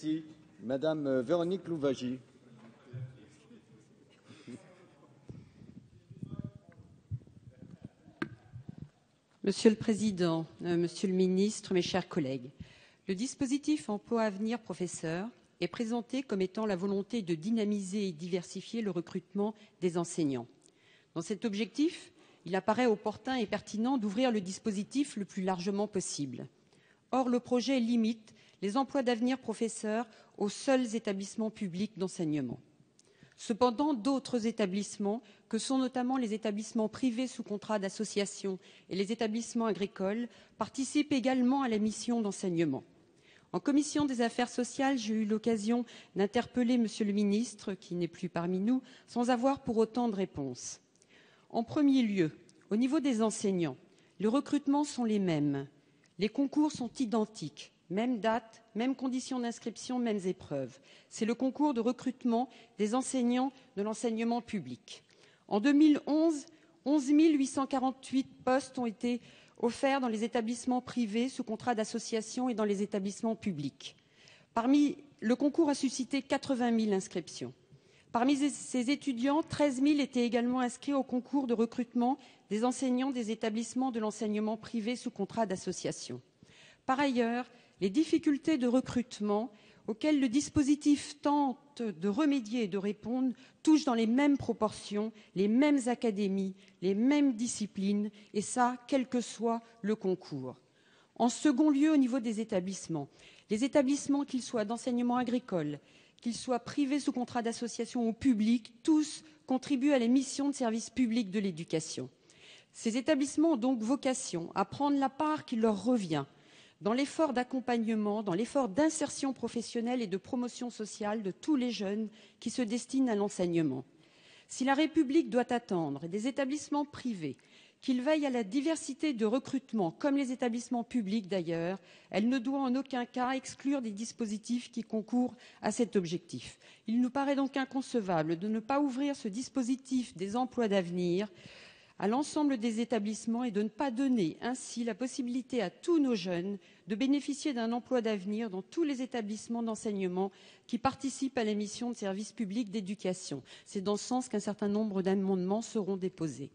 Merci. Madame Véronique Louwagie. Monsieur le Président, Monsieur le Ministre, mes chers collègues, le dispositif Emploi Avenir Professeur est présenté comme étant la volonté de dynamiser et diversifier le recrutement des enseignants. Dans cet objectif, il apparaît opportun et pertinent d'ouvrir le dispositif le plus largement possible. Or, le projet limite les emplois d'avenir professeurs aux seuls établissements publics d'enseignement. Cependant, d'autres établissements, que sont notamment les établissements privés sous contrat d'association et les établissements agricoles, participent également à la mission d'enseignement. En commission des affaires sociales, j'ai eu l'occasion d'interpeller Monsieur le ministre, qui n'est plus parmi nous, sans avoir pour autant de réponse. En premier lieu, au niveau des enseignants, les recrutements sont les mêmes, les concours sont identiques. Même date, mêmes conditions d'inscription, mêmes épreuves. C'est le concours de recrutement des enseignants de l'enseignement public. En 2011, 11 848 postes ont été offerts dans les établissements privés sous contrat d'association et dans les établissements publics. Le concours a suscité 80 000 inscriptions. Parmi ces étudiants, 13 000 étaient également inscrits au concours de recrutement des enseignants des établissements de l'enseignement privé sous contrat d'association. Par ailleurs, les difficultés de recrutement auxquelles le dispositif tente de remédier et de répondre touchent dans les mêmes proportions, les mêmes académies, les mêmes disciplines, et ça, quel que soit le concours. En second lieu, au niveau des établissements, les établissements, qu'ils soient d'enseignement agricole, qu'ils soient privés sous contrat d'association ou publics, tous contribuent à la mission de service public de l'éducation. Ces établissements ont donc vocation à prendre la part qui leur revient dans l'effort d'accompagnement, dans l'effort d'insertion professionnelle et de promotion sociale de tous les jeunes qui se destinent à l'enseignement. Si la République doit attendre des établissements privés qu'ils veillent à la diversité de recrutement, comme les établissements publics d'ailleurs, elle ne doit en aucun cas exclure des dispositifs qui concourent à cet objectif. Il nous paraît donc inconcevable de ne pas ouvrir ce dispositif des emplois d'avenir à l'ensemble des établissements et de ne pas donner ainsi la possibilité à tous nos jeunes de bénéficier d'un emploi d'avenir dans tous les établissements d'enseignement qui participent à la mission de service public d'éducation. C'est dans ce sens qu'un certain nombre d'amendements seront déposés.